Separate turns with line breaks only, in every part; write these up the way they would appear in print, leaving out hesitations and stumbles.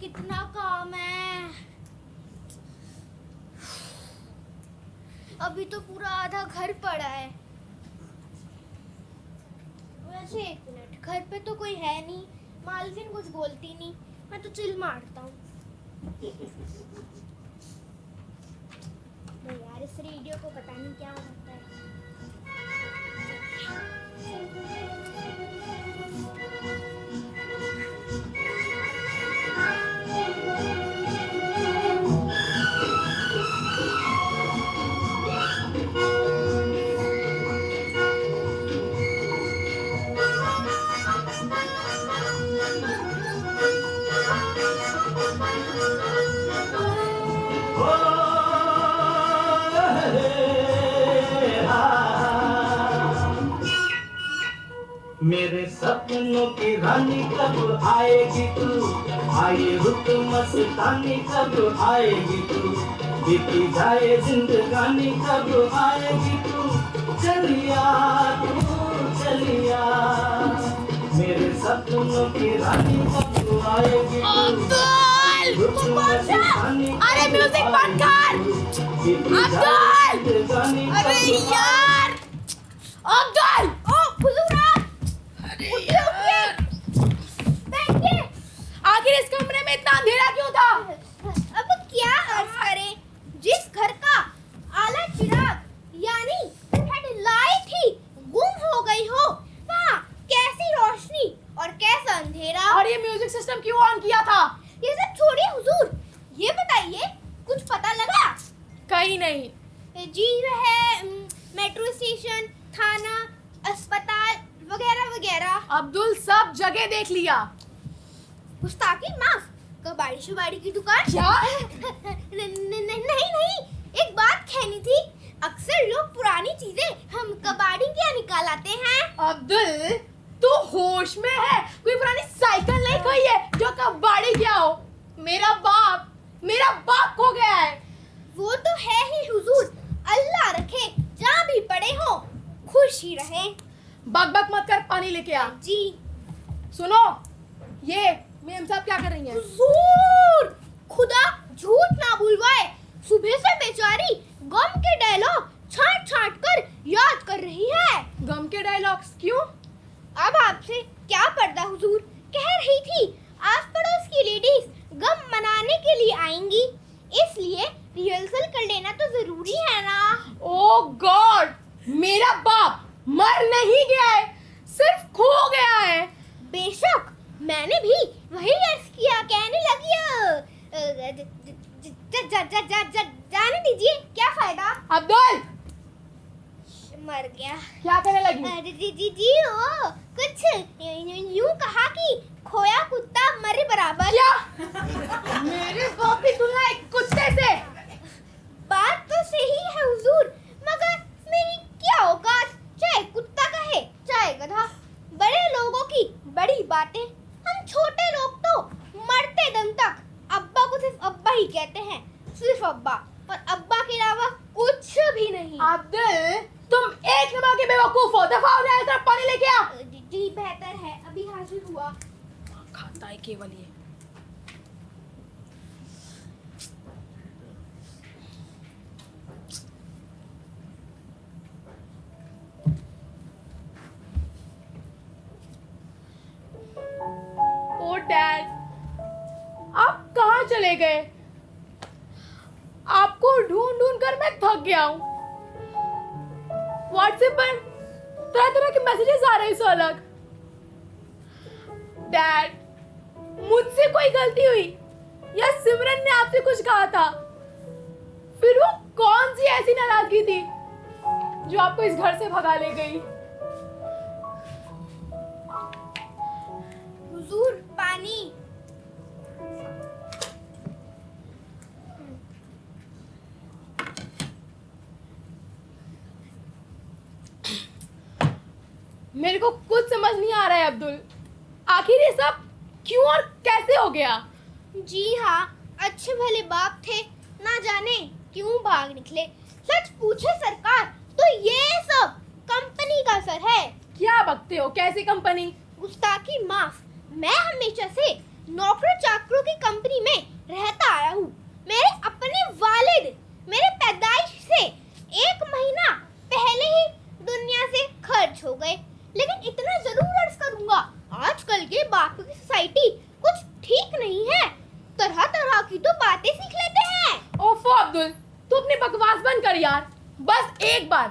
कितना काम है। अभी तो पूरा आधा घर पड़ा है। वैसे एक मिनट, घर पे तो कोई है नहीं, मालकिन कुछ बोलती नहीं, मैं तो चिल मारता हूँ। यार इस रेडियो को पता नहीं क्या होता है।
मेरे सपनों की रानी कब आएगी तू, आए रुत मस्तानी कब आएगी तू, बीती जाए जिंदगानी कब आएगी तू, चलिया तू चलिया, मेरे सपनों की रानी कब आएगी तू,
अरे म्यूजिक बंद कर। अब्दुल, अरे यार अब्दुल, ओ हुजूर अरे यार बैठिए। आखिर इस कमरे में इतना अंधेरा क्यों था? अब क्या अर्ज करें, जिस घर का आला चिराग यानी हेडलाइट ही गुम हो गई हो, वहाँ कैसी रोशनी और कैसा अंधेरा।
और ये म्यूजिक सिस्टम क्यों ऑन किया था?
ये सब छोड़िए हुजूर, ये बताइए कुछ पता लगा?
कहीं नहीं
जी, वह मेट्रो स्टेशन, थाना, अस्पताल वगैरह वगैरह।
अब्दुल सब जगह देख लिया।
गुस्ताखी माफ, कबाड़ी शुबाड़ी की दुकान।
क्या?
नहीं, एक बात कहनी थी। अक्सर लोग पुरानी चीजें हम कबाड़ी क्या निकाल आते हैं।
अब्दुल तू होश में है? कोई पुरानी साइकिल नहीं खोई है जो कबाड़ी क्या हो? मेरा बाप खो गया है।
वो तो है ही हुजूर, अल्लाह रखे जहाँ भी पड़े हो खुश ही रहे।
बक मत कर, पानी लेके आ।
जी।
सुनो, ये मेम साहब क्या कर रही हैं?
हुजूर, खुदा झूठ ना बुलवाए, सुबह से बेचारी गम के डायलॉग छांट कर याद कर रही है।
गम के डायलॉग्स क्यों?
अब आपसे क्या पर्दा हुजूर। कह रही थी आस पड़ोस की लेडीज गम मनाने के लिए आएंगी, इसलिए रिहर्सल कर लेना तो जरूरी है ना।
ओह गॉड, मेरा बाप मर नहीं गया है, सिर्फ खो गया है।
बेशक, मैंने भी वही अर्ज किया। कहने लगी जाने दीजिए, क्या फायदा।
अब्दुल
मर गया।
क्या कहने लगी?
अरे जी ओ कुछ यूं कहा कि खोया कुत्ता मरे बराबर।
क्या? मेरे बाप की तुलना एक कुत्ते से?
बात तो सही है हुजूर, मगर मेरी क्या औकात, चाहे कुत्ता कहे चाहे गधा। बड़े लोगों की बड़ी बातें, हम छोटे लोग तो मरते दम तक अब्बा को सिर्फ अब्बा ही कहते हैं, सिर्फ अब्बा, और अब्बा के अलावा कुछ भी नहीं।
अब्दुल तुम एक नंबर के बेवकूफ हो, दफा हो जाए, तरफ पानी लेके आ।
जी बेहतर है, अभी हाजिर हुआ।
खाता है केवल ये। ओ डैड, आप कहाँ चले गए? आपको ढूंढ कर मैं थक गया हूँ। व्हाट्सएप पर तरह तरह के मैसेजेस आ रहे हैं अलग। डैड, मुझसे कोई गलती हुई या सिमरन ने आपसे कुछ कहा था? फिर वो कौन सी ऐसी नाराजगी थी जो आपको इस घर से भगा ले गई?
हुजूर पानी।
मेरे को कुछ समझ नहीं आ रहा है अब्दुल, आखिर ये सब क्यों और कैसे हो गया?
जी हाँ, अच्छे भले बाप थे, ना जाने क्यों भाग निकले। सच पूछे सरकार तो ये सब कंपनी का असर है।
क्या बकते हो? कैसी कंपनी?
गुस्ताखी माफ, मैं हमेशा से नौकर चाकरों की कंपनी में रहता आया हूँ। मेरे अपने वालिद मेरे पैदाइश से 1 महीना पहले ही दुनिया से खर्च हो गए, लेकिन इतना जरूर अर्ज करूंगा, आजकल के बापू की सोसाइटी कुछ ठीक नहीं है। तरह तरह की तो बातें सीख लेते हैं।
ओफो अब्दुल, तू अपनी बकवास बंद कर यार। बस एक बार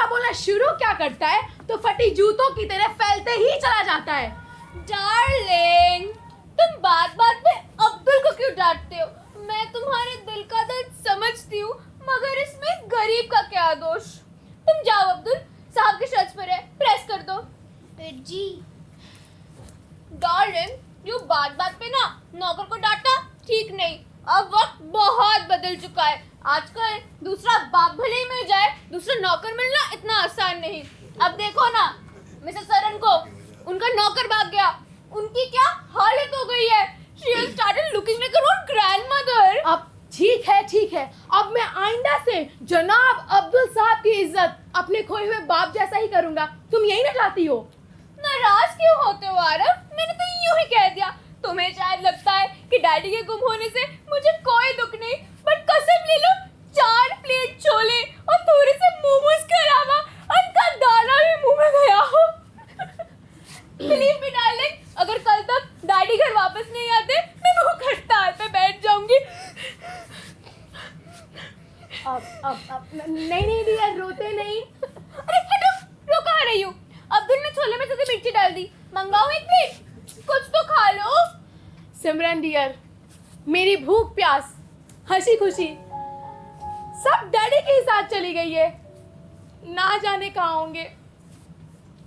बोलना शुरू क्या करता है तो फटी जूतों की तरह फैलते ही चला जाता है।
डार्लिंग, तुम बात बात पे अब्दुल को क्यों डांटते हो? मैं तुम्हारे दिल का दर्द समझती हूँ, मगर इसमें गरीब का क्या दोष? तुम जाओ अब्दुल, साहब के शर्ट पर है, प्रेस कर दो।
जी
डार्लिंग, यू बात बात पे ना नौकर को डांटना ठीक नहीं। अब वक्त बहुत बदल चुका है। आजकल दूसरा बाप भले ही मिल जाए, दूसरा नौकर मिलना इतना आसान नहीं। अब देखो ना मिसेस सरन को, उनका नौकर भाग गया, उनकी क्या हालत हो गई है। She has started looking like her own grandmother.
अब ठीक है, अब मैं आइंदा से जनाब अब्दुल साहब की इज्जत अपने खोए हुए बाप जैसा ही करूंगा। तुम यही ना चाहती हो?
नाराज क्यों होते हो आरव? मैंने तो यूं ही कह दिया। तुम्हें शायद लगता है कि डैडी के गुम होने से मुझे कोई दुख नहीं, बट कसम ले लो, 4 प्लेट छोले और थोड़े से मोमोज के अलावा उनका दाना भी मुंह में गया हो। बिलीव मी डार्लिंग, अगर कल तक डैडी घर वापस नहीं आते, मैं मुंह खटताल पे बैठ जाऊंगी।
अब नहीं डियर, रोते नहीं।
अरे हटो, रो कहाँ रही हूँ? अब्दुल ने छोले में से मिर्ची डाल दी, मंगाओ 1 प्लेट, कुछ तो खा लो।
सिमरन डियर, मेरी भूख प्यास हंसी खुशी सब डैडी के ही साथ चली गई है। ना जाने कहाँ होंगे,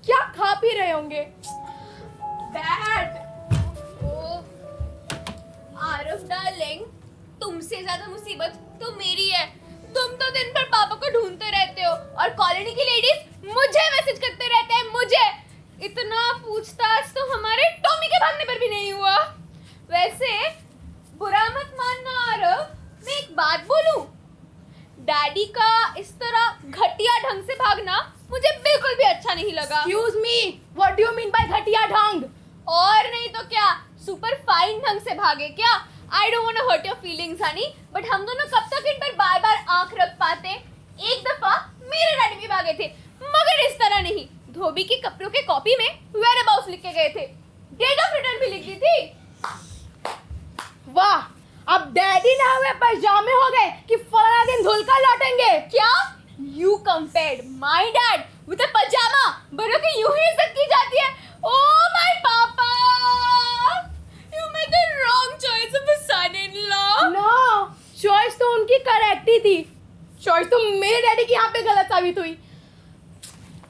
क्या खा पी रहे होंगे।
डैड, आरव डार्लिंग, तुमसे ज्यादा मुसीबत तो मेरी है। तुम तो दिन भर पापा को ढूंढते रहते हो और कॉलोनी की लेडीज मुझे मैसेज करते रहते हैं। मुझे इतना पूछताछ तो हमारे टॉमी के भागने पर भी नहीं हुआ। वैसे बुरा मत मानना आरव, मैं एक बात बोलूं, डैडी का इस तरह घटिया ढंग से भागना मुझे बिल्कुल भी अच्छा नहीं लगा।
Excuse me, what do you mean by घटिया ढंग?
और नहीं तो क्या, सुपर फाइन ढंग से भागे क्या? I don't want to hurt your feelings honey, but हम दोनों कब तक इन पर बार बार आंख रख पाते? एक दफा मेरे डैडी भी भागे थे, मगर इस तरह नहीं। धोबी के कपड़ों के कॉपी में वेयर अबाउट लिख के गए थे, डेट ऑफ रिटर्न भी लिख दी थी।
वाह, अब डैडी ना हुए पैजामे हो गए कि फलाना दिन धुल कर लौटेंगे।
क्या? You compared my dad with a pajama? बड़ों की यूं ही इज्जत की जाती है। Oh my papa! You made the wrong choice of a son-in-law.
No, choice तो उनकी करेक्ट ही थी, चॉइस तो मेरे डैडी की यहाँ पे गलत साबित हुई।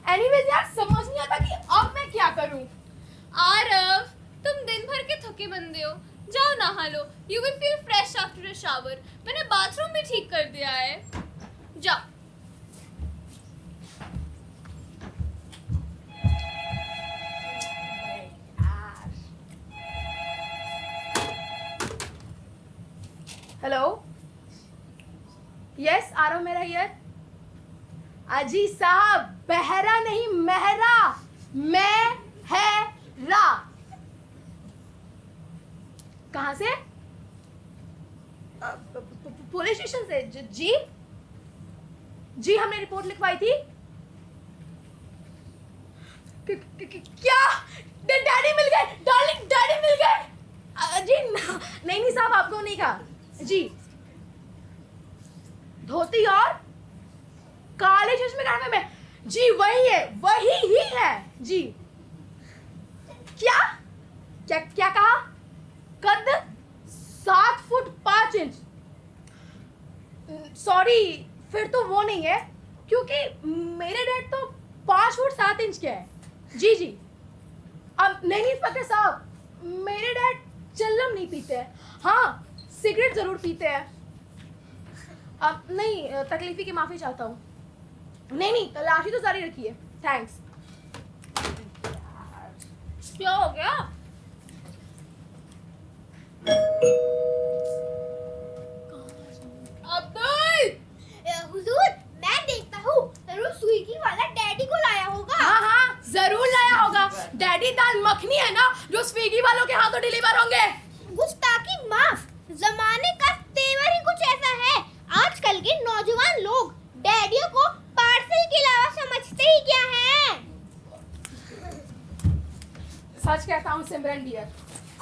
एनीवेज यार, समझ नहीं आता कि अब मैं क्या करूं।
आरव, तुम दिन भर के थके बंदे हो, जाओ नहा लो। You will feel fresh after a shower. मैंने बाथरूम भी ठीक कर दिया है, जाओ।
हेलो, यस आरव मेरा हियर। अजी साहब, बहरा नहीं महरा, मैं है रा। कहाँ से? पुलिस स्टेशन से। जी जी, हमने रिपोर्ट लिखवाई थी। क्या? डैडी मिल गए, डार्लिंग, डैडी मिल गए। जी नहीं साहब, आपको नहीं कहा जी। धोती और काले चश्मे कान में, जी वही है, वही ही है जी। क्या क्या क्या कहा? कद 7 फुट 5 इंच। सॉरी, फिर तो वो नहीं है, क्योंकि मेरे डैड तो 5 फुट 7 इंच के है। जी जी। अब नहीं इंस्पेक्टर साहब, मेरे डैड चल्लम नहीं पीते हैं, हाँ सिगरेट जरूर पीते हैं। अब नहीं, तकलीफी की माफी चाहता हूँ। नहीं, तलाशी तो जारी रखिए, थैंक्स।
क्या हो गया? अब्दुल!
हुजूर, मैं देखता हूँ जरूर स्विगी वाला डैडी को लाया होगा।
हाँ हाँ, जरूर लाया होगा। डैडी दाल मखनी है ना जो स्विगी वालों के हाथों डिलीवर होंगे।
गुस्ताखी माफ, जमाने का तेवर ही कुछ ऐसा है। आजकल के नौजवान लोग डैडियों को पार्सल के अलावा समझते ही क्या हैं।
सच कहता हूँ सिमरन डियर,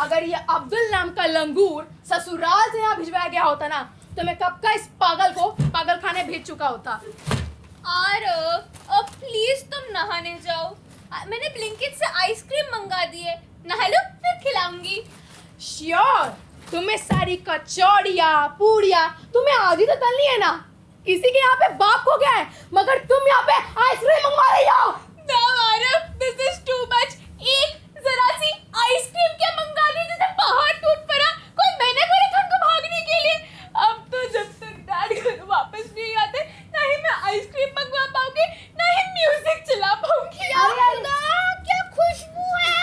अगर ये अब्दुल नाम का लंगूर ससुराल से यहाँ भिजवाया गया होता ना तो मैं कब का इस पागल को पागल खाने भेज चुका होता।
आरव अब प्लीज तुम नहाने जाओ। मैंने ब्लिंकिट से आइसक्रीम मंगा दी है, नहा लो फिर खिलाऊंगी।
श्योर, तुम्हें सारी कचौड़िया पूड़िया तुम्हें आज ही तो तलनी है ना। किसी के यहाँ पे बाप हो गया है मगर तुम यहाँ पे आइसक्रीम मंगवा रही हो।
No, Aarav, this is too much। एक जरा सी आइसक्रीम क्या मंगा ली जिसे पहाड़ टूट पड़ा। कोई मैंने बोला था उनको भागने के लिए। अब तो जब तक डैड घर वापस नहीं आते ना ही मैं आइसक्रीम मंगवा पाऊंगी ना ही म्यूजिक चला पाऊंगी।
क्या खुशबू है।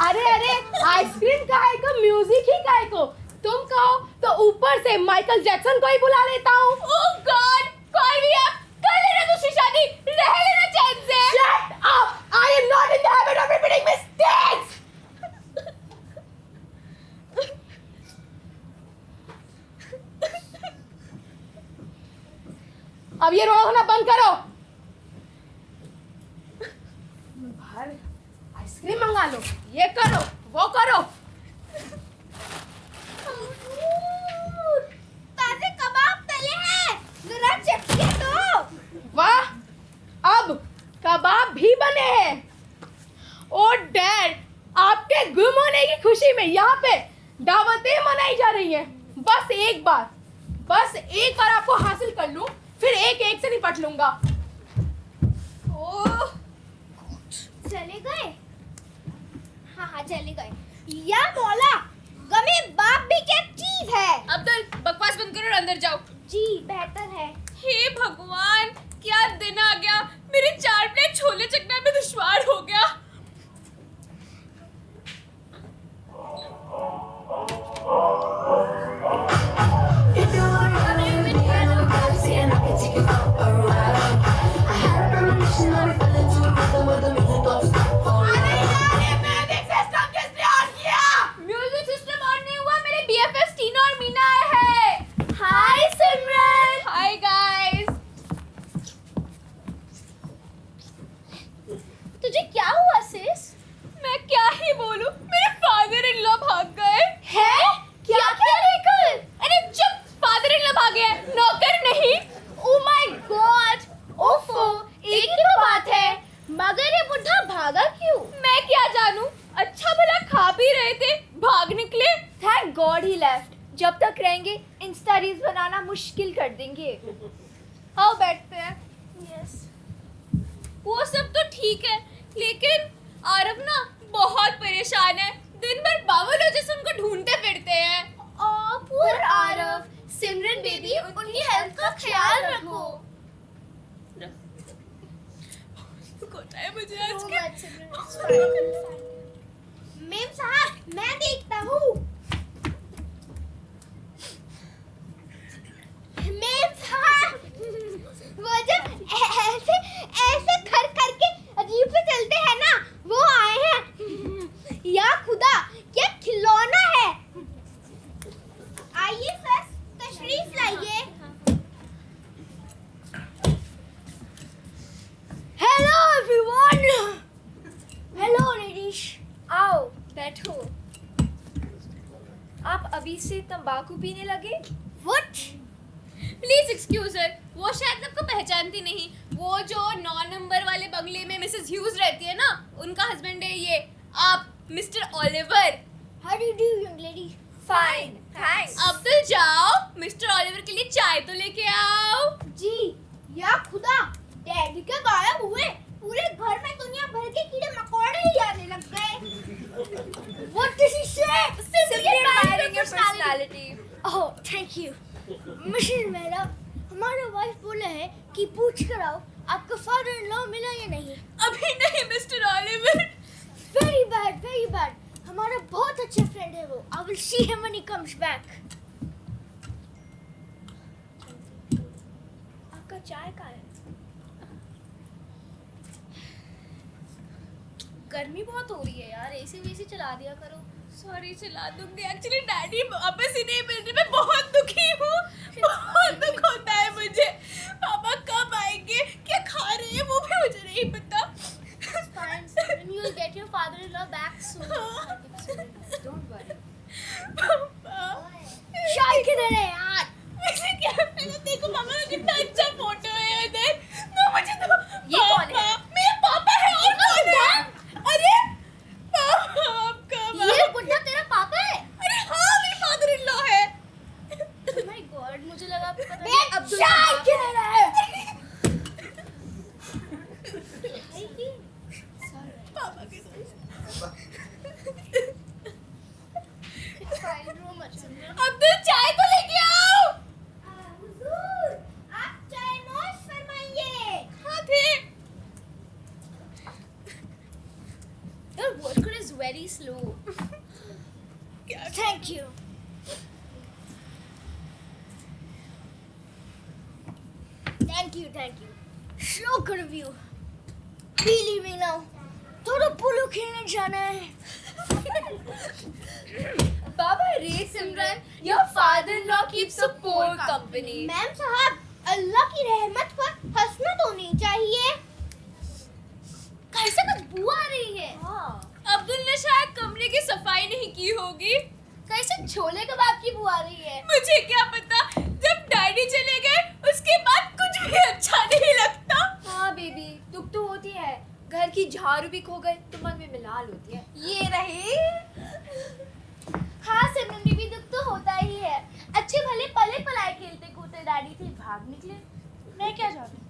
अरे आइसक्रीम काहे को, म्यूजिक ही काहे को। तुम कहो तो ऊपर से माइकल जैक्सन को ही बुला लेता हूँ।
ओह गॉड, कॉल मी अप, कर लेना दूसरी शादी, रह लेना चैन से।
Shut up! I am not in the habit of repeating mistakes. अब ये रोना बंद करो। बाहर आइसक्रीम मंगा लो, ये करो वो करो।
ताजे कबाब तले हैं, जरा चखिए तो।
वाह, अब कबाब भी बने हैं। और डैड, आपके गुम होने की खुशी में यहाँ पे दावतें मनाई जा रही हैं। बस एक बार आपको हासिल कर लूं, फिर एक एक से निपट लूंगा।
ओह
चले गए। हाँ चले गए। या मौला, गमे बाप भी क्या चीज है।
अब्दुल, बकवास बंद करो और अंदर जाओ।
जी बेहतर है।
हे भगवान, क्या दिन आ गया। मेरे 4 प्लेट छोले चखना भी दुश्वार हो गया। म्यूजिक सिस्टम ऑन नहीं हुआ, मेरे BFFs टीना और मीना आए हैं।
हाय सिमरन।
Hi guys.
तुझे क्या हुआ सिस?
मैं क्या ही बोलूं, मेरे फादर इन लॉ भाग गए
है क्या क्या लेकर?
अरे चुप, फादर इन लॉ भागे हैं, नौकर नहीं।
Oh my God. ओफो, एक ही तो बात है, मगर ये बुढ़ा भागा क्यों?
मैं क्या जानूं, अच्छा भला खा भी रहे थे, भाग निकले।
थैंक गॉड ही लेफ्ट। जब तक रहेंगे इंस्टा रील्स बनाना मुश्किल कर देंगे।
आओ बैठते हैं।
यस।
वो सब तो ठीक है, लेकिन आरव ना बहुत परेशान है। दिन भर बावलों जैसे उनको ढूंढते फिरते हैं।
पुअर आरव। सिमरन बेबी, उनकी हेल्थ का ख्याल रखो।
होता है मुझे आज
मेम साहब, मैं देखता हूँ। मेम साहब, वो जब ऐसे ऐसे खर खर के अजीब से चलते हैं ना, वो आए हैं। या खुदा, क्या खिलौना है। आइए सर, तशरीफ लाइए। Hello everyone. हेलो लेडीज, आओ बैठो। आप अभी से तंबाकू पीने लगे? व्हाट?
प्लीज एक्सक्यूज हर, वो शायद आपको पहचानती नहीं। वो जो 9 नंबर वाले बंगले में मिसेस ह्यूज रहती है ना, उनका हस्बैंड है ये, आप mister Oliver.
How do you do young lady? Fine, thanks.
Abdul जाओ, मिस्टर ओलिवर के लिए चाय तो लेके आओ।
जी। या खुदा, डैडी के गायब हुए, पूरे घर में दुनिया भर के कीड़े मकोड़े ही आने लग गए। What did he say? Simply admiring your personality. Oh, thank you. Mrs मेरा, हमारे वाइफ बोले हैं कि पूछ कर आओ आपका फादर इन लॉ मिला या नहीं।
अभी नहीं mister Oliver.
Very bad, very bad. हमारा बहुत अच्छा फ्रेंड है वो। I will see him when he comes back. आपका चाय कहाँ है?
गर्मी बहुत हो रही है यार, एसी वेसी चला दिया करो। सॉरी, चला दूंगी। एक्चुअली डैडी वापस ही नहीं मिल रहे, मैं बहुत दुखी हूँ, बहुत दुख होता है मुझे। पापा कब आएंगे, क्या खा रहे हैं वो भी मुझे नहीं पता।
Fine, Simran, you will get your father-in-law back soon. Don't worry.
पापा
शाही किधर है यार?
वैसे क्या, मैंने देखो पापा का कितना अच्छा फोटो है उधर। तो मुझे तो
ये कौन है?
मेरे पापा है, और कौन है? अरे पापा, आप कब
ये बुढ़ा तेरा पापा है?
अरे हाँ, मेरे फादर इन लॉ है।
Oh my God, मुझे लगा पता नहीं
बे,
अब्दुल
शाही
का
किधर है?
भाई की।
पापा के दोस्त।
Fine, रो मत Simran.
अब्दुल, चाय तो लेके आओ।
हुजूर, आप चाय नोश फरमाइए.
हाँ थे।
Your worker is very slow.
क्या
Thank you. Thank you. Slow review. Be leaving now. थोड़ा पोलो खेलने जाना है.
Baba, Ray Simran, your father-in-law keeps a poor company.
Ma'am साहब, अल्लाह की रहमत पर हंसना तो नहीं चाहिए. कैसे बदबू आ रही है?
अब्दुल ने शायद कमरे की सफाई नहीं की होगी।
कैसे छोले कबाब की बू आ रही है?
मुझे क्या पता, जब डैडी चले गए उसके बाद कुछ भी अच्छा नहीं लगता।
हाँ बेबी, दुख तो होती है। घर की झाड़ू भी खो गए तो मन में मिलाल होती है।
ये रहे. हाँ सिमरन बीबी, दुख तो होता ही है. अच्छे भले पले पलाए खेलते कूदते डैडी थे, भाग निकले. मैं क्या जानूं?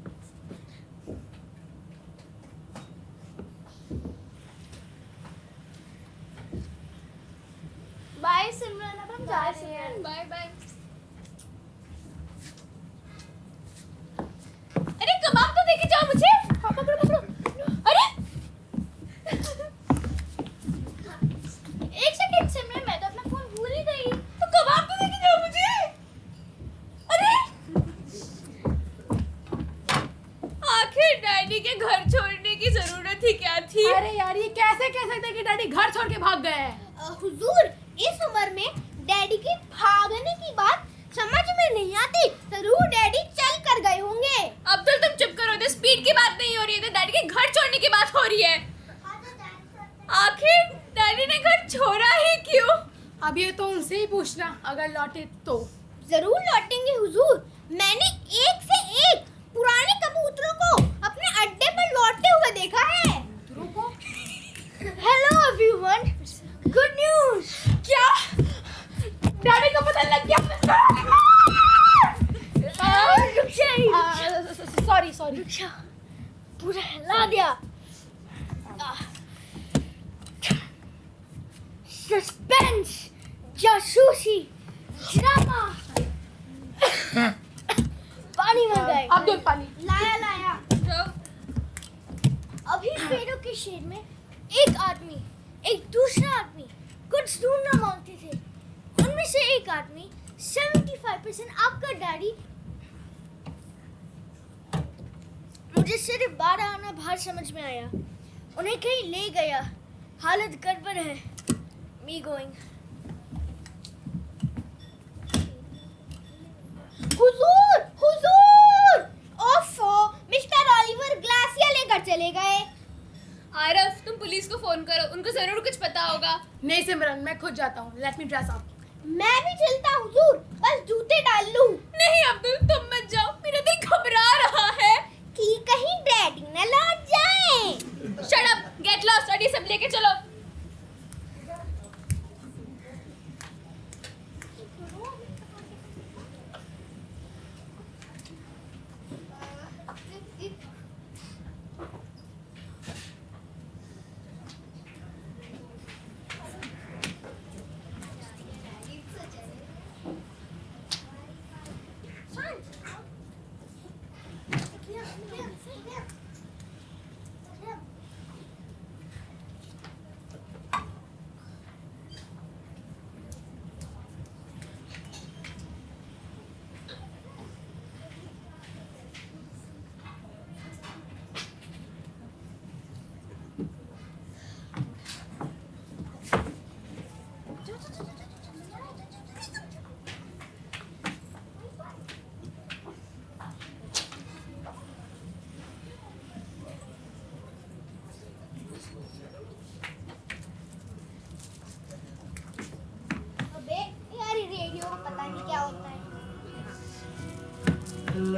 बाय सिमरन, अब हम जा रहे हैं.
Bye bye. अरे कबाब तो देके जाओ मुझे।
हाँ, पकड़ो पकड़ो.
अरे
एक सेकंड सिमरन, मैं तो अपना फोन भूल ही गई.
तो कबाब तो देके जाओ मुझे। अरे आखिर डैडी के घर छोड़ने की जरूरत ही क्या थी?
अरे यार, ये कैसे कह सकते हैं कि डैडी घर छोड़ के भाग गए हैं?
हुजूर, इस उम्र में डैडी के भागने की बात समझ में नहीं आती. जरूर डैडी चल कर गए होंगे.
अब्दुल, तुम चुप करो, तो स्पीड की बात नहीं हो रही है, तो डैडी के घर छोड़ने की बात हो रही है। आखिर डैडी ने घर छोड़ा ही क्यों?
अब ये तो उनसे ही पूछना, अगर लौटे तो।
जरूर लौटेंगे हुजूर. मैंने एक से एक पुराने कबूतरों को अपने अड्डे पर लौटते हुए देखा है. Hello everyone, good news.
क्या? डैडी को पता लग गया? सॉरी.
रुक जा, पूरा हिला दिया. सस्पेंस, जासूसी, ड्रामा. पानी मंगाए.
अब्दुल, पानी।
लाया. अभी पेड़ों के शेड में एक आदमी एक दूसरा आदमी कुछ ढूंढना मांगते थे. उनमें से एक आदमी 75% आपका डैडी. मुझे सिर्फ 12 आना बाहर समझ में आया. उन्हें कहीं ले गया. हालत गड़बड़ है. Me going. हुजूर! ओफो, मिस्टर ऑलिवर ग्लासिया लेकर चले गए.
आरफ, तुम पुलिस को फोन करो, उनको जरूर कुछ पता होगा।
नहीं सिमरन, मैं खुद जाता हूँ। Let me dress up.
मैं भी चलता हुजूर, बस जूते डाल लूं.
नहीं अब्दुल, तुम मत जाओ, मेरा दिल घबरा रहा है।
कि कहीं डैडी न लौट जाए.
शट अप, गेट लॉस्ट और ये सब लेके चलो।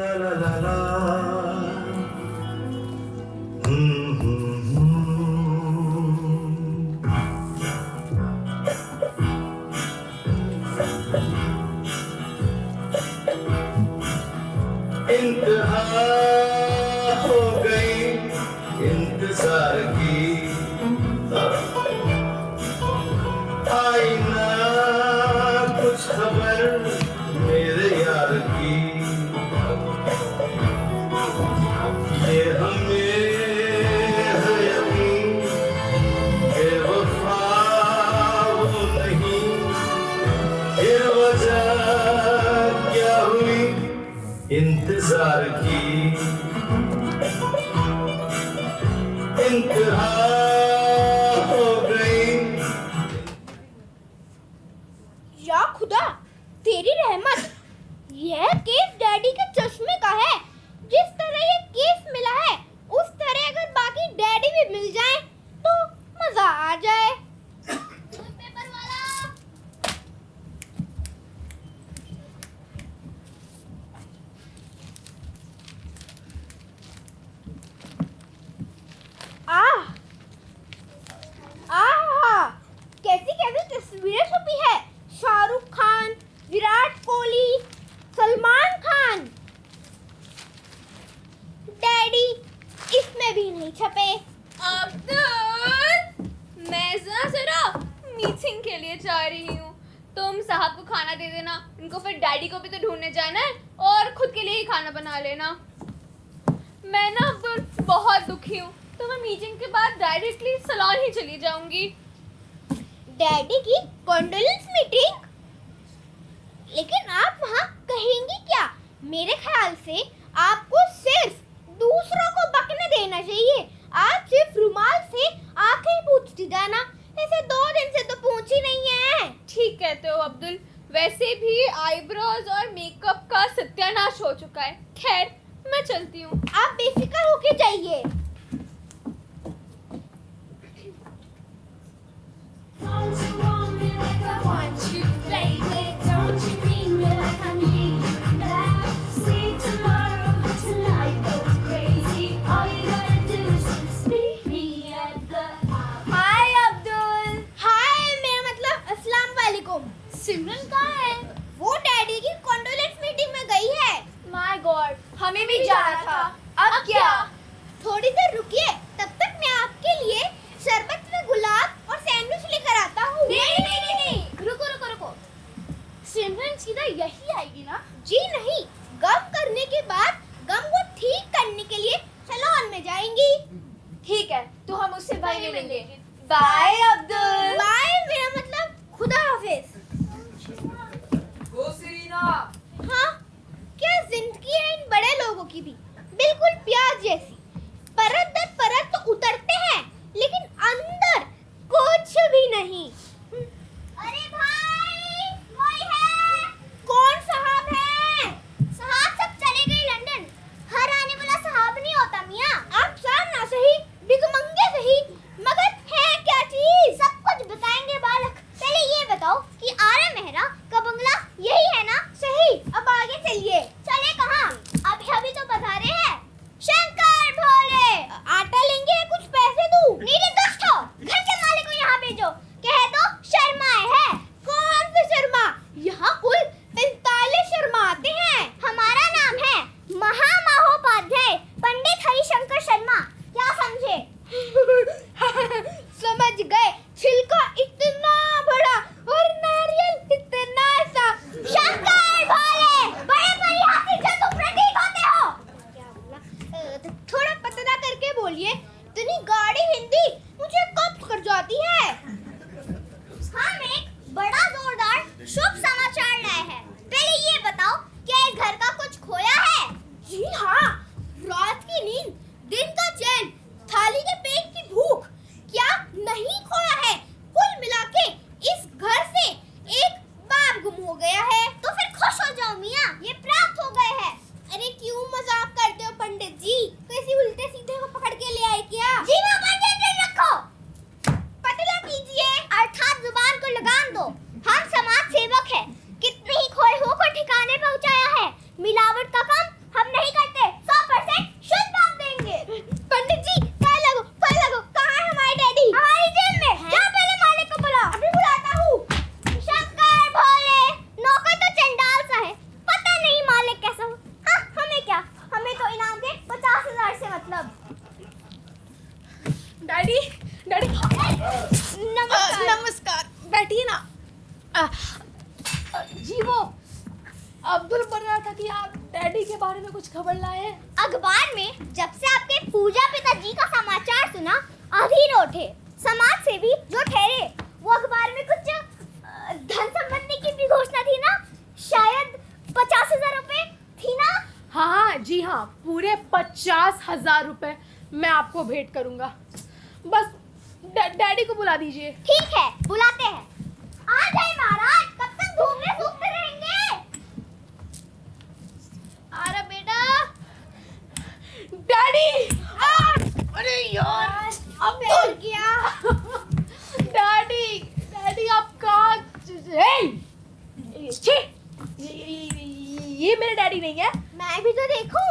ला ला ला ला इंतहा हो गई इंतजार की आई ना कुछ खबर मेरे यार की ये हमें है यकीन बेवफा वो नहीं फिर वजह क्या हुई इंतजार की इंतहा हो गई
या खुदा, तेरी रहमत। यह केस डैडी के चश्मे का है। जिस तरह ये केस मिला है उस तरह अगर बाकी डैडी भी मिल जाए तो मजा आ जाए। पेपर वाला। कैसी कैसी तस्वीरें छपी है। शाहरुख खान, विराट कोहली, सलमान खान। डैडी इसमें भी नहीं छपे।
अब्दुल, मैं जरा मीटिंग के लिए जा रही हूँ। तुम साहब को खाना दे देना, उनको फिर डैडी को भी तो ढूंढने जाना है और खुद के लिए ही खाना बना लेना। मैं ना अब्दुल बहुत दुखी हूँ, तो मैं मीटिंग के बाद डायरेक्टली सलोन ही चली जाऊंगी।
डैडी की कॉन्डोलेंस मीटिंग? लेकिन आप वहाँ कहेंगी क्या? मेरे ख्याल से आपको सिर्फ दूसरों को बकने देना चाहिए। आप सिर्फ रुमाल से आंखें पूछती जाना। ऐसे 2 दिन से तो पूछी नहीं है।
ठीक कहते हो अब्दुल, वैसे भी आईब्रोज और मेकअप का सत्यानाश हो चुका है। खैर, मैं चलती हूँ।
आप बेफिक्र होके जाइए।
Don't you want me like I want you, baby? Don't you need me like I need you now? See tomorrow, but tonight goes crazy. All you gotta do is just meet me at the house.
हाय अब्दुल। हाय, मेरा मतलब अस्सलाम वालेकुम। सिमरन कहाँ है? वो daddy की condolence meeting में गई है।
माय गॉड, हमें भी जाना था। अब क्या?
थोड़ी देर रुकिए, तब तक मैं आपके लिए शरबत में गुलाब और सैंडविच लेकर आता हूँ।
नहीं, रुको। सिमरन सीधा यही आएगी ना?
जी नहीं, गम करने के बाद गम को ठीक करने के लिए सैलून में जाएंगी।
ठीक है, तो हम उससे बाय मिलेंगे। बाय अब्दुल।
बाय, मेरा मतलब खुदा हाफिज। हाँ, क्या जिंदगी है इन बड़े लोगों की भी। बिल्कुल प्याज जैसी, परत दर परत तो उतरते हैं लेकिन अंदर कुछ भी नहीं। अरे भाई, कोई है? कौन साहब है? साहब सब चले गए लंदन। हर आने वाला साहब नहीं होता मियाँ। आप साहब ना सही, भिखमंगे सही, मगर है क्या चीज? सब कुछ बताएंगे बालक। पहले ये बताओ कि आर्य मेहरा का बंगला यही है ना? सही। अब आगे चलिए। चले कहाँ? अभी तो बता रहे हैं। शंकर भोले, आटा लेंगे या कुछ पैसे दूं? नीरे दोस्तों, घर के मालिक को यहाँ भेजो। कह दो शर्मा है। कौन से शर्मा? यहाँ कुल 45 शर्मा आते हैं। हमारा नाम है महामहोपाध्याय पंडित हरिशंकर शर्मा। क्या समझे? समझ गए। छिलका इतना बड़ा और नारियल इतना सा। शंकर भोले, बड़े परिहासी जंतु प्रतीत होते हो। क्या बोला? थोड़ा पतला करके बोलिए। इतनी गाढ़ी हिंदी मुझे कब्ज कर जाती है। हम एक बड़ा जोरदार शुभ समाचार लाए हैं। पहले ये बताओ, क्या इस घर का कुछ खोया है? जी हाँ, रात की नींद, दिन का चैन, थाली के पेट की भूख, क्या नहीं खोया है? कुल मिला के इस घर से एक बाप गुम हो गया है। तो फिर खुश हो जाओ मियाँ, ये प्राप्त हो गए हैं। अरे क्यों मजाक करते हो पंडित जी? किसी उल्टे सीधे को पकड़ के ले आए क्या? जी बाबा
डैडी डैडी नमस्कार बैठिए ना। जी वो अब्दुल बोल रहा था कि आप डैडी के बारे में कुछ खबर लाए हैं।
अखबार में जब से आपके पूजा पिताजी का समाचार सुना अधीर उठे। समाज सेवी जो ठहरे वो अखबार में कुछ धन संबंधी की भी घोषणा थी ना, शायद 50,000 रुपए थी ना।
हाँ जी हाँ, पूरे 50,000 रुपए मैं आपको भेंट करूंगा। बस डैडी को बुला दीजिए।
ठीक है, बुलाते हैं। आ जाए महाराज, कब तक घूमने सूखते रहेंगे।
आ रहा बेटा।
डैडी
अरे यार
अब्दुल
क्या?
डैडी डैडी आप कहाँ? छी, ये मेरे डैडी नहीं है।
मैं भी तो देखूं।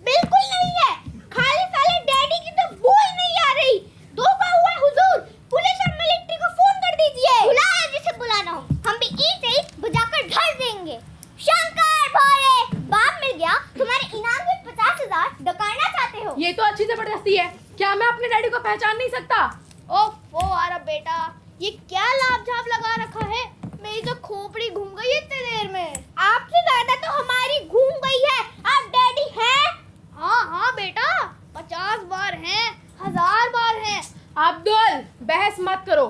बिल्कुल नहीं है। खाली साले डैडी की तो बोल नहीं आ रही। धोखा हुआ हुजूर। पुलिस और मिलिट्री को फोन कर दीजिए। बुलाया जिसे बुलाना हो, हम भी ईट से बुझाकर ढल देंगे। शंकर भोले, बाप मिल गया। तुम्हारे इनाम में 50,000 डकाना चाहते हो?
ये तो अच्छी जबरदस्ती है। क्या मैं अपने डैडी को पहचान नहीं सकता?
ओफो आ रहा बेटा, ये क्या लाभ झाप लगा रखा है? मेरी तो खोपड़ी घूम गई इतने देर में।
आपसे ज्यादा तो हमारी घूम गई है। आप डैडी हैं?
हाँ हाँ बेटा, 50 बार हैं, 1000 बार हैं।
अब्दुल बहस मत करो।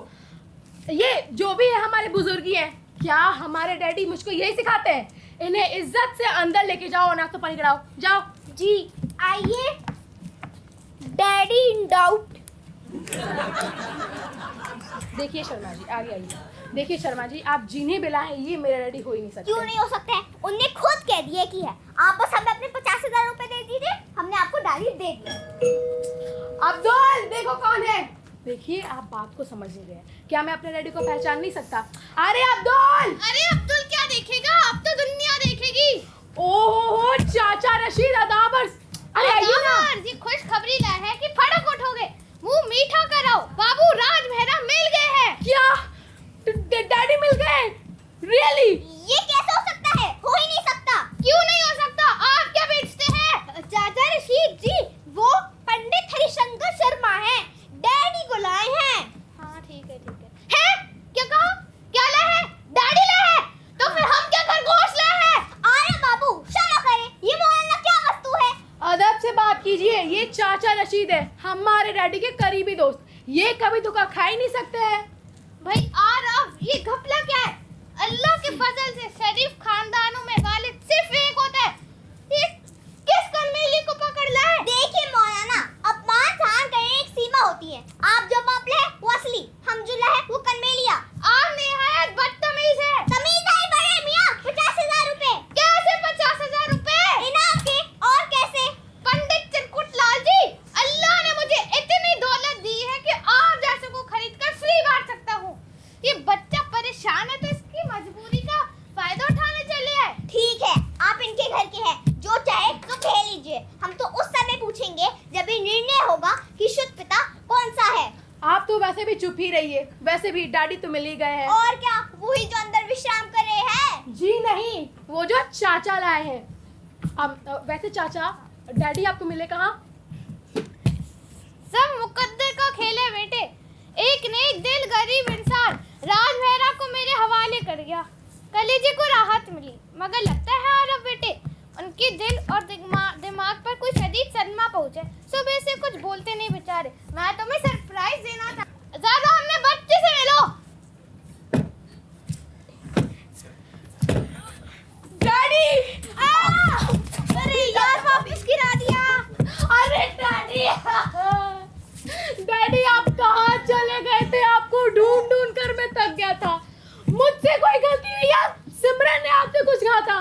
ये जो भी है हमारे बुजुर्गी हैं। क्या हमारे डैडी मुझको यही सिखाते हैं? इन्हें इज्जत से अंदर लेके जाओ, नाश्ता पानी कराओ, जाओ।
जी आइए। Daddy in doubt.
देखिए शर्मा जी, आगे आइए। देखिए शर्मा जी, आप जिन्हें बुलाएं ये मेरे डैडी हो ही नहीं सकते।
क्यों नहीं हो सकता है? उनने खुद कह दिया कि है। आप बस हमें अपने 50,000 रुपए दे दीजिए, हमने आपको डायरी दे दी।
अब्दुल देखो कौन है। देखिए आप बात को समझ नहीं रहे। क्या मैं अपने डैडी को पहचान नहीं सकता? अरे अब्दुल!
अरे अब्दुल क्या देखेगा, अब तो दुनिया देखेगी।
ओहो चाचा रशीद अदाबर्स, अरे आइए ना।
जी खुशखबरी लाए है कि फड़क उठोगे। मुंह मीठा कराओ, बाबू राज मेहरा मिल गए हैं।
क्या डैडी मिल गए? रियली?
ये कैसे हो सकता है? हो ही नहीं सकता।
क्यों नहीं हो सकता? आप क्या बेचते हैं?
चाचा रशीद जी, वो पंडित हरिशंकर शर्मा हैं। डैडी को लाए हैं।
हाँ ठीक है ठीक है। हैं? क्या कहा? क्या लाए हैं? डैडी लाए हैं? तो फिर हम क्या खरगोश लाए हैं?
अरे बाबू क्षमा करें, ये मोहल्ला क्या वस्तु है?
अदब से बात कीजिए। ये चाचा रशीद है, हमारे डैडी के करीबी दोस्त। ये कभी धोखा खा ही नहीं सकते हैं।
भाई आरव, ये घपला क्या है? अल्लाह के फजल से शरीफ खानदानों में वालिद सिर्फ एक होता है। ये किस कलमेली को पकड़ लाए?
देखिए मौलाना, अपमान सहन करने एक सीमा होती है। आप जो मामले है वो असली, हम जो है वो कलमेलिया।
आप निहायत बदतमीज है।
तमीज आई बड़े मियां। 50,000 रुपए।
कैसे 50,000 रुपए?
इनाम के और कैसे?
पंडित चिरकुट लाल जी, अल्लाह ने मुझे इतनी दौलत दी है कि आप जैसे को खरीद कर फ्री बांट सकता हूँ। ये बच्चा परेशान है तो इसकी मजबूरी का फायदा उठाने चले आए।
ठीक है, आप इनके घर के हैं, जो चाहे तो कह लीजिए। हम तो उस समय पूछेंगे जब ये निर्णय होगा कि शुद्ध पिता कौन सा है।
आप तो वैसे भी चुप ही रहिए। वैसे भी डैडी तो मिल ही गए हैं।
और क्या, वही जो अंदर विश्राम कर रहे हैं।
जी नहीं, वो जो चाचा लाए हैं। वैसे चाचा डैडी आपको मिले कहाँ?
सब मुकद्दर का खेल है बेटे। एक नेक दिल गरीब इंसान राज मेहरा को मेरे हवाले कर गया। कलेजे को राहत मिली, मगर लगता है आरव बेटे उनके दिल और दिमाग पर कोई शदीद सदमा पहुंचे। सुबह से कुछ बोलते नहीं बेचारे। मैं तुम्हें सरप्राइज देना था। ज्यादा हमने बच्चे से मिलो।
डैडी!
अरे यार, वापस गिरा दिया।
अरे डैडी! डैडी आप कहाँ चले गए थे? आपको ढूंढ ढूंढ कर मैं थक गया था। मुझसे कोई गलती नहीं यार। सिमरन ने आपसे कुछ कहा था।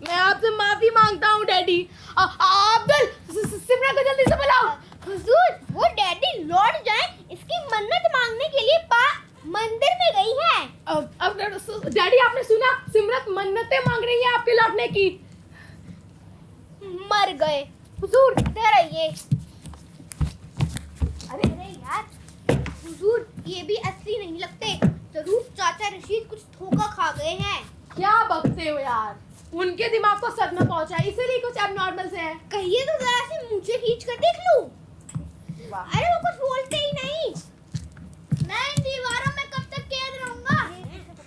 मैं आपसे माफी मांगता हूँ डैडी। अब्दुल सिमरन को जल्दी से बुलाओ।
हुजूर, वो डैडी लौट जाए इसकी मन्नत मांगने के लिए मंदिर में गई है।
डैडी आपने सुना? सिमरन मन्नतें मांग रही है आपके लौटने की।
मर गए।
हुजूर
इधर आइए।
अरे यार, हुजूर ये भी असली नहीं लगते। जरूर चाचा रशीद कुछ धोखा खा गए हैं।
क्या बकते हो यार? उनके दिमाग को सदमा पहुंचा, इसीलिए कुछ एबनॉर्मल से है।
कहिए तो जरा से मुझे खींच कर देख लूं। अरे वो कुछ बोलते ही नहीं। मैं इन दीवारों में कब तक कैद रहूंगा?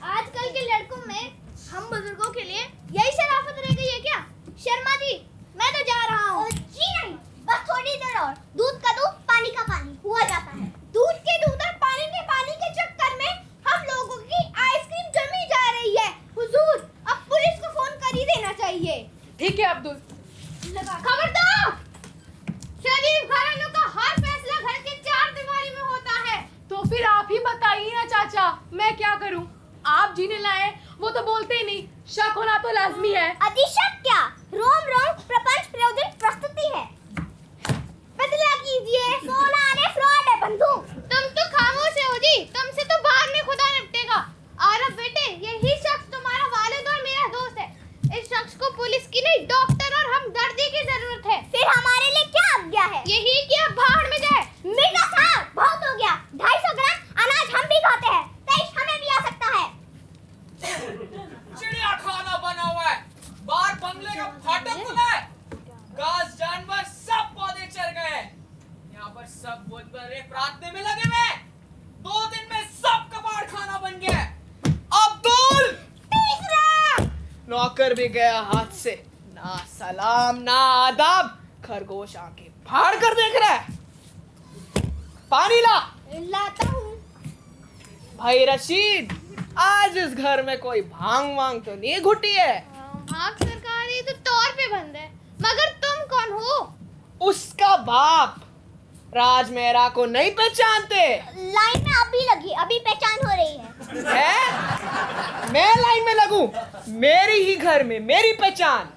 आजकल के लड़कों में हम बुजुर्गों के लिए यही शराफत रह गई है क्या? शर्मा जी, मैं तो जा रहा हूँ। जी नहीं, बस थोड़ी देर और। दूध का दूध, पानी का पानी हुआ जाता है। दूध के दूध और पानी के पानी के चक्कर में हम लोगों की आइसक्रीम जमी जा रही है। हुजूर, अब पुलिस को फोन कर ही देना चाहिए।
ठीक है अब्दुल।
खबरदार! शरीफ घरानों का हर फैसला घर के चार दीवारी में होता है।
तो फिर आप ही बताइए ना चाचा, मैं क्या करूं? आप जीने लाए, वो तो बोलते ही नहीं। शक होना तो लाजमी है।
अधिशक क्या? रोम रोम प्रपंच प्रयोजित प्रस्तुति है। बदला कीजिए, सोना ने फ्रॉड है बंधु। तुम तो खामोश हो जी, तुमसे तो बाहर में खुदा निपटेगा। और अब बेटे, यही शख्स तुम्हारा वालिद और मेरा दोस्त है। इस शख्स को पुलिस की नहीं, डॉक्टर और हमदर्दी की जरूरत है। फिर हमारे लिए क्या आज्ञा है? यही कि अब भाड़ में जाए। मिर्जा साहब, बहुत हो गया। 250 ग्राम अनाज हम भी खाते हैं, 23 हमें भी आ सकता है।
चिड़िया खाना बना हुआ है, बाहर बंगले का फाटक खुला है, घास जानवर सब पौधे चढ़ गए हैं। यहाँ पर सब बुत प्रार्थने में लगे हुए हैं। 2 दिन में सब कबाड़ खाना बन गया है। अब्दुल
तीसरा
नौकर भी गया हाथ से। ना सलाम ना आदाब, खरगोश आके फाड़ कर देख रहा है। पानी ला।
लाता हूँ।
भाई रशीद, आज इस घर में कोई भांग वांग तो नहीं घुटी है?
भाग सरकारी तो तौर पे बंद है, मगर तुम कौन हो?
उसका बाप। राज मेहरा को नहीं पहचानते?
लाइन में अभी लगी, अभी पहचान हो रही है।
है? मैं लाइन में लगूं? मेरी ही घर में मेरी पहचान।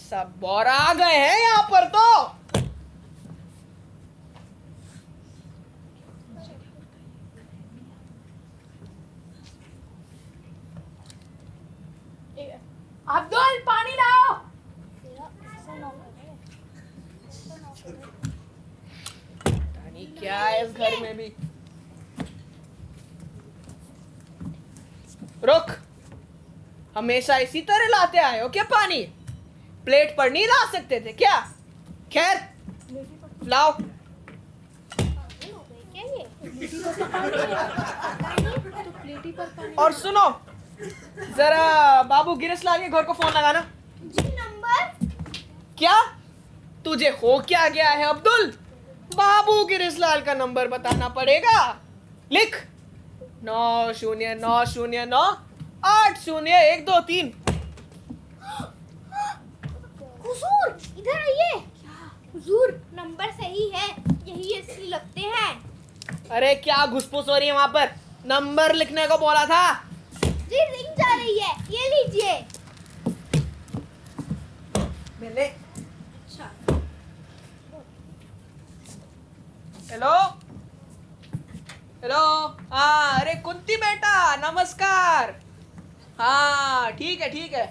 सब बोरा आ गए हैं यहाँ पर तो।
अब्दुल, पानी लाओ।
नहीं क्या है इस घर में भी। रुक, हमेशा इसी तरह लाते आए हो क्या पानी? प्लेट पर नहीं ला सकते थे क्या? खैर लाओ। और सुनो, जरा बाबू गिरसलाल के घर को फोन लगाना।
जी नंबर?
क्या तुझे हो क्या गया है अब्दुल? बाबू गिरसलाल का नंबर बताना पड़ेगा। लिख 9090 80123।
हुजूर, इधर आइए। हुजूर, नंबर सही है, यही असली लगते हैं।
अरे क्या घुसपुस हो रही है वहां पर? नंबर लिखने को बोला था।
जी रिंग जा रही है, ये लीजिए।
मिले। Hello hello. हाँ, अरे कुंती बेटा, नमस्कार। हाँ ठीक है।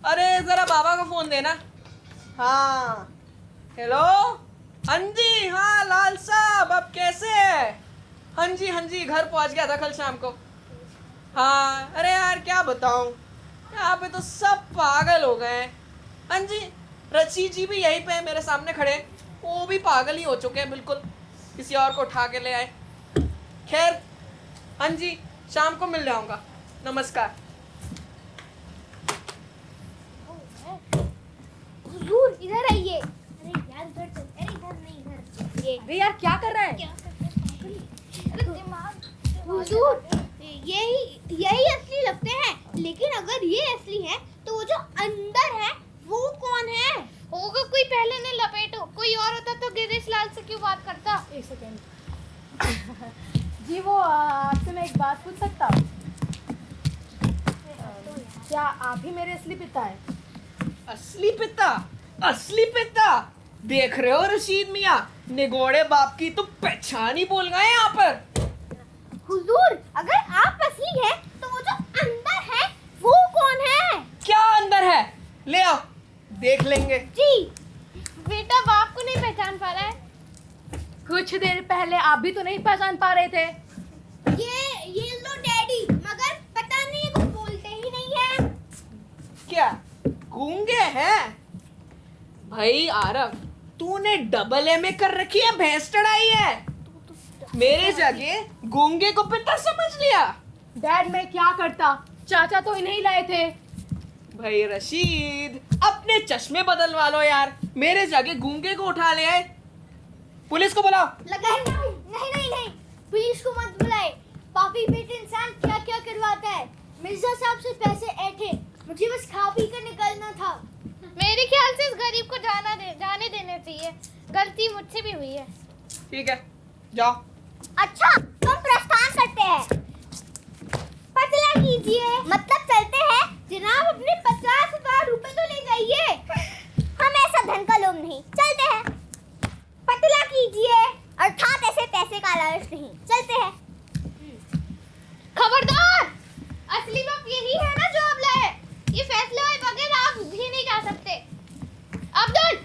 अरे जरा बाबा को फोन देना। हाँ हेलो। हाँ जी, हाँ लाल साहब, अब कैसे है? हाँ जी, घर पहुंच गया था कल शाम को। हाँ अरे यार क्या बताऊं, यहाँ पे तो सब पागल हो गए हैं। हाँ जी, रची जी भी यहीं पे है मेरे सामने खड़े, वो भी पागल ही हो चुके हैं बिल्कुल। किसी और को उठा के ले आए। खैर हाँ जी, शाम को मिल जाऊंगा। नमस्कार।
हुजूर, इधर आइए। अरे यार, इधर चल। अरे इधर नहीं, इधर। ये
अरे यार क्या कर रहा है?
क्या अरे दिमाग। हुजूर, यही असली लगते हैं, लेकिन अगर ये असली हैं, तो वो जो अंदर है वो कौन है? होगा कोई पहले ने लपेटो। कोई और होता तो गिरीशलाल से क्यों बात करता?
एक सेकेंड। जी वो आपसे मैं एक बात पूछ सकता हूँ? क्या आप ही मेरे असली पिता हैं?
असली पिता? असली पिता? देख रहे हो रशीद मियाँ, निगोड़े बाप की तो पहचान ही भूल गए यहाँ पर।
हुजूर, अगर आप असली हैं, तो वो जो अंदर है वो कौन है?
क्या अंदर है? ले आओ, देख लेंगे।
जी, बेटा बाप को नहीं पहचान पा रहा है।
कुछ देर पहले आप भी तो नहीं पहचान पा रहे थे।
ये लो डैडी, मगर पता नहीं कुछ बोलते ही नहीं है।
क्या गूंगे हैं? भाई आरफ, तूने डबल एमए कर रखी है, भैंस चढ़ाई है। मेरे जगह गूंगे को पिता समझ लिया।
डैड मैं क्या करता, चाचा तो इन्हें ही लाए थे।
भाई रशीद, अपने चश्मे बदलवा लो यार, मेरे जगह गूंगे को उठा ले आए। पुलिस को बुलाओ।
लगाए नहीं, पुलिस को मत बुलाए। पापी बेटे इंसान क्या क्या करवाता है। मिर्जा साहब से पैसे ऐठे, मुझे बस खा पी कर निकलना था।
मेरे ख्याल से इस गरीब को जाने देना चाहिए, गलती मुझसे भी हुई है।
ठीक है, जाओ।
अच्छा तुम प्रस्थान करते हैं, पतला कीजिए। मतलब चलते हैं जनाब, अपने 50,000 रुपए तो ले जाइए। हम ऐसा धन का लोभ नहीं, चलते हैं। पतला कीजिए, अर्थात ऐसे पैसे का लालच नहीं, चलते हैं।
खबरदार, असली बात यही है ना जो अब लाए। ये फैसले हुए बगैर आप भी नहीं जा सकते। अब्दुल,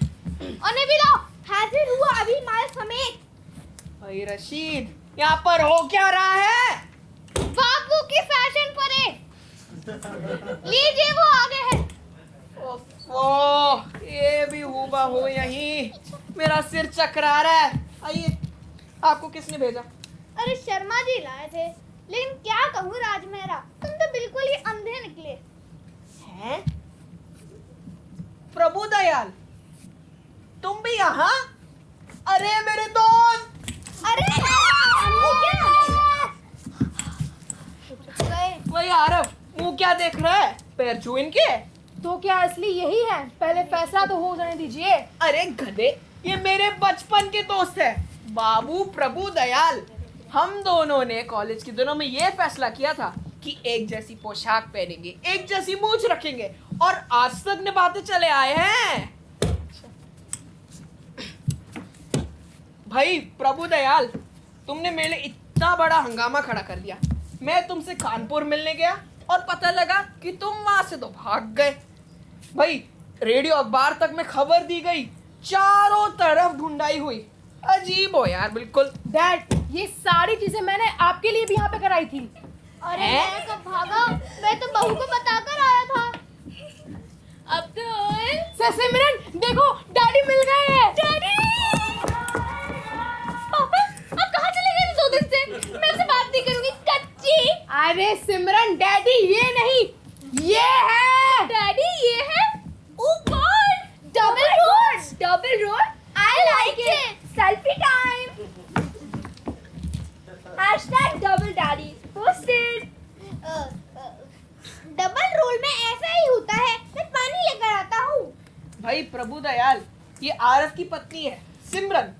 उन्हें भी लाओ।
हाजिर हुआ अभी माल समेत।
भाई रशीद, यहाँ पर हो क्या रहा है?
बाबू की फैशन परेड। लीजिए वो आगे है।
ओफो, ये भी हूबहू यही। मेरा सिर चकरा रहा है। आइए, आपको किसने भेजा?
अरे शर्मा जी लाए थे, लेकिन क्या कहूँ राजमेहरा, तुम तो बिल्कुल ही अंधे निकले
हैं? प्रभु दयाल, तुम भी यहाँ? अरे मेरे दोस्त!
अरे
वही आरफ, मुंह क्या देख रहा है? पैर छू इनके।
तो क्या असली यही है? पहले फैसला तो हो जाने दीजिए।
अरे गधे, ये मेरे बचपन के दोस्त है, बाबू प्रभु दयाल। हम दोनों ने कॉलेज के दिनों में ये फैसला किया था कि एक जैसी पोशाक पहनेंगे, एक जैसी मूंछ रखेंगे, और आज तक निभाते चले आए हैं। भाई प्रभु दयाल, तुमने मेरे लिए इतना बड़ा हंगामा खड़ा कर दिया। मैं तुमसे कानपुर मिलने गया और पता लगा कि तुम वहां से तो भाग गए। भाई रेडियो अखबार तक में खबर दी गई, चारों तरफ ढूंढाई हुई। अजीब हो यार बिल्कुल।
डैड, ये सारी चीजें मैंने आपके लिए भी यहाँ पे कराई थी।
अरे
हैं?
मैं कब भागा, मैं तो बहू को बताकर आया था।
अब्दुल,
सिमरन देखो, डैडी मिल गए हैं।
डैडी! पापा, आप कहाँ चले गए थे 2 दिन से? मैं आपसे बात नहीं करूंगी, कच्ची।
अरे सिमरन, डैडी ये नहीं, ये है।
डैडी ये है? Oh God, double role, double role.
I like it. Selfie time.
#double daddy posted.
Double role में ऐसा ही होता है, मैं पानी लेकर आता हूँ।
भाई प्रभु दयाल, ये आरफ की पत्नी है सिमरन,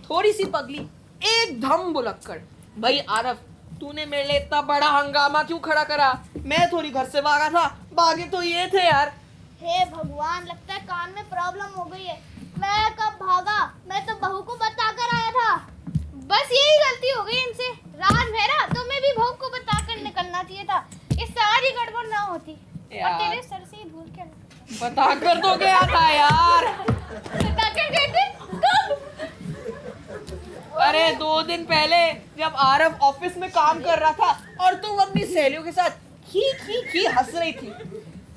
थोड़ी सी पगली, एकदम बुलक्कड़। भाई आरफ, तूने मेरे लिए इतना बड़ा हंगामा क्यों खड़ा करा? मैं थोड़ी घर से भागा था, भागे तो ये थे यार।
हे भगवान, लगता है कान में प्रॉब्लम हो गई है। मैं कब भागा, मैं तो बहू को बताकर आया था।
बस यही गलती हो गई इनसे। राजमेहरा, तुम्हें भी बहू को बताकर निकलना चाहिए था, ये सारी गड़बड़ ना होती। और
यार।
तेरे सर से ही धूल क्या निकला?
बता कर तो गया था यार।
बताकर गए थे? कब?
अरे 2 दिन पहले, जब आरफ ऑफिस में काम कर रहा था और तुम अपनी सहेलियों के साथ खी हंस रही थी,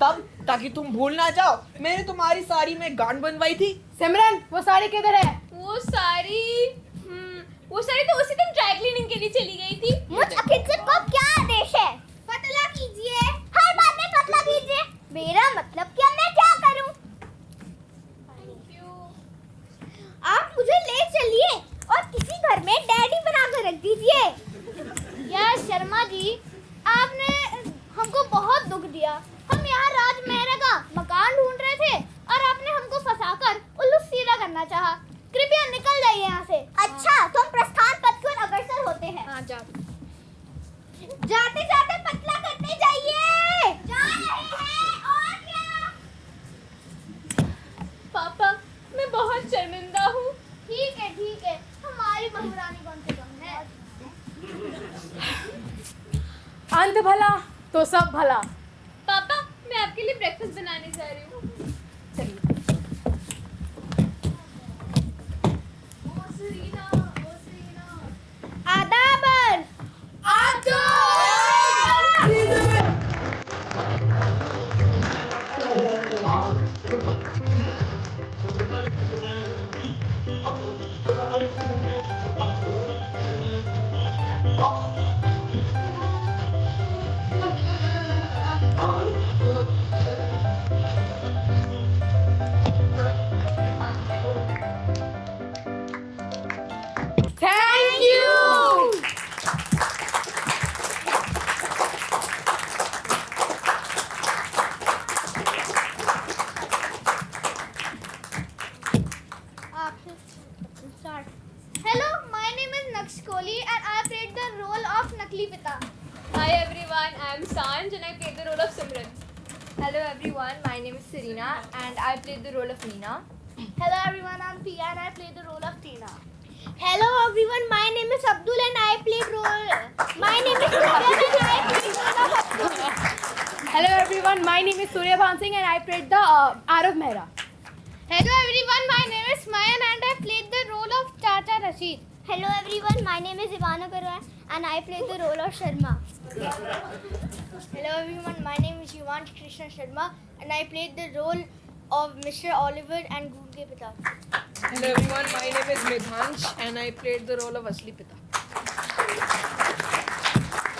तब, ताकि तुम भूल ना जाओ, मैंने तुम्हारी साड़ी में गांठ बनवाई थी।
सिमरन, वो साड़ी किधर है?
वो सारी तो उसी दिन ड्राई क्लीनिंग के लिए चली गई थी।
मुझ अखिलचंद को क्या आदेश है? पतला कीजिए, हर बात में पतला कीजिए। मेरा मतलब कि अब मैं क्या करूं? आप मुझे ले चलिए और किसी घर में डैडी बनाकर रख दीजिए। यार शर्मा जी, आपने हमको बहुत दुख दिया। हम यहाँ राजमेहरा का मकान ढूंढ रहे थे और आपने हमको फंसाकर उल्लू सीधा करना चाहा। कृपया निकल जाइए यहाँ से। अच्छा, तुम प्रस्थान पथ की ओर अग्रसर होते हैं।
हाँ, जा।
जाते जाते पतला करते जाइए। जा रहे हैं, और क्या?
पापा, मैं बहुत शर्मिंदा हूँ।
ठीक है, हमारी बहुरानी कौन से कम है।
अंत भला तो सब भला।
पापा, मैं आपके लिए ब्रेकफास्ट बनाने जा रही हूँ।
आदाबर। Hello, my name is Naksh Kohli and I played the role of Nakli Pita.
Hi everyone, I am Sanj and I played the role of Simran.
Hello everyone, my name is Serena and I played the role of Neena.
Hello everyone, I'm Pia and I played the role of Tina. Hello everyone, my name is Abdul and I played role. My name is Abdul and I played role of Abdul.
Hello everyone, my name is Surya Bhan Singh and I played the Arav Mehra.
Hello everyone, my name is Mayan and I played the role of Tata Rashid. Hello everyone, my name is Ivana Karwa and I played the role of Sharma. Hello everyone, my name is Yuvansh Krishna Sharma and I played the role of Mr. Oliver and Goonge Pita.
Hello everyone, my name is Medhansh and I played the role of Asli Pita.